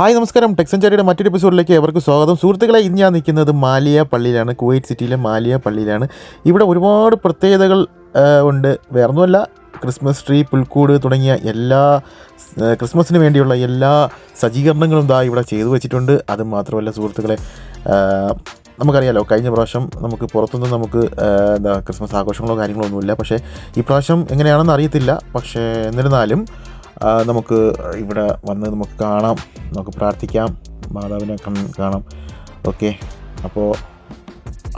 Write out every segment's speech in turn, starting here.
Hi നമസ്കാരം, ടെക്സഞ്ചാരിയുടെ മറ്റൊരു എപ്പിസോഡിലേക്ക് അവർക്ക് സ്വാഗതം. സുഹൃത്തുക്കളെ, ഇന്ന് ഞാൻ നിൽക്കുന്നത് മാലിയ പള്ളിയിലാണ്, കുവൈറ്റ് സിറ്റിയിലെ മാലിയ പള്ളിയിലാണ്. ഇവിടെ ഒരുപാട് പ്രത്യേകതകൾ ഉണ്ട്. വേറൊന്നുമല്ല, ക്രിസ്മസ് ട്രീ, പുൽക്കൂട് തുടങ്ങിയ എല്ലാ ക്രിസ്മസിന് വേണ്ടിയുള്ള എല്ലാ സജ്ജീകരണങ്ങളും ഇവിടെ ചെയ്തു വെച്ചിട്ടുണ്ട്. അത് മാത്രമല്ല സുഹൃത്തുക്കളെ, നമുക്കറിയാലോ, കഴിഞ്ഞ പ്രാവശ്യം നമുക്ക് പുറത്തുനിന്ന് നമുക്ക് ക്രിസ്മസ് ആഘോഷങ്ങളോ കാര്യങ്ങളോ ഒന്നുമില്ല. പക്ഷേ ഈ പ്രാവശ്യം എങ്ങനെയാണെന്ന് അറിയത്തില്ല. പക്ഷേ എന്നിരുന്നാലും നമുക്ക് ഇവിടെ വന്ന് നമുക്ക് കാണാം, നമുക്ക് പ്രാർത്ഥിക്കാം, മാതാവിനെ കാണാം. ഓക്കെ, അപ്പോൾ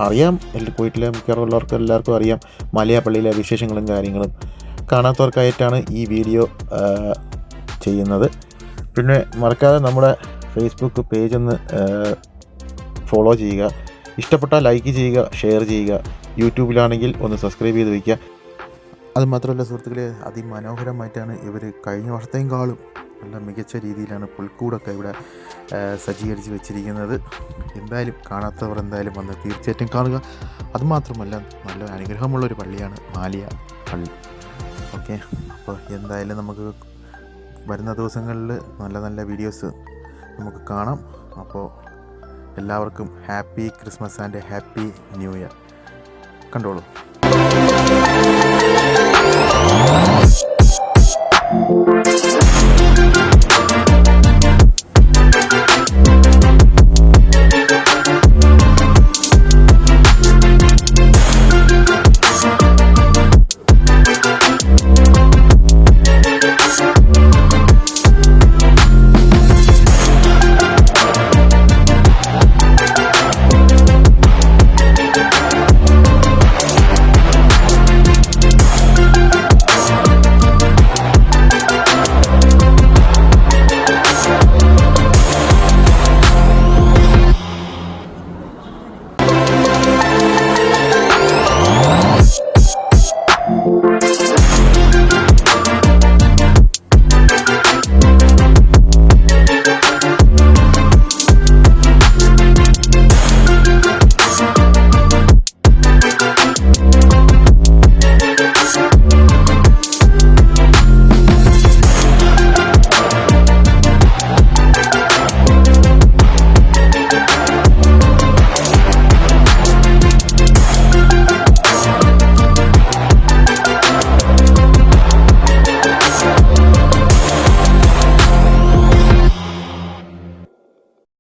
അറിയാം, കുവൈറ്റിലെ മിക്കവാറുള്ളവർക്ക് എല്ലാവർക്കും അറിയാം മാലിയ പള്ളിയിലെ വിശേഷങ്ങളും കാര്യങ്ങളും. കാണാത്തവർക്കായിട്ടാണ് ഈ വീഡിയോ ചെയ്യുന്നത്. പിന്നെ മറക്കാതെ നമ്മുടെ ഫേസ്ബുക്ക് പേജ് ഒന്ന് ഫോളോ ചെയ്യുക, ഇഷ്ടപ്പെട്ടാൽ ലൈക്ക് ചെയ്യുക, ഷെയർ ചെയ്യുക. യൂട്യൂബിലാണെങ്കിൽ ഒന്ന് സബ്സ്ക്രൈബ് ചെയ്ത് വയ്ക്കുക. അതുമാത്രമല്ല സുഹൃത്തുക്കളെ, അതിമനോഹരമായിട്ടാണ് ഇവർ കഴിഞ്ഞ വർഷത്തെക്കാളും നല്ല മികച്ച രീതിയിലാണ് പുൽക്കൂടൊക്കെ ഇവിടെ സജ്ജീകരിച്ച് വെച്ചിരിക്കുന്നത്. എന്തായാലും കാണാത്തവർ എന്തായാലും വന്ന് തീർച്ചയായിട്ടും കാണുക. അതുമാത്രമല്ല, നല്ല അനുഗ്രഹമുള്ളൊരു പള്ളിയാണ് മാലിയ പള്ളി. ഓക്കെ, അപ്പോൾ എന്തായാലും നമുക്ക് വരുന്ന ദിവസങ്ങളിൽ നല്ല നല്ല വീഡിയോസ് നമുക്ക് കാണാം. അപ്പോൾ എല്ലാവർക്കും happy Christmas and happy new year. കണ്ടോളൂ.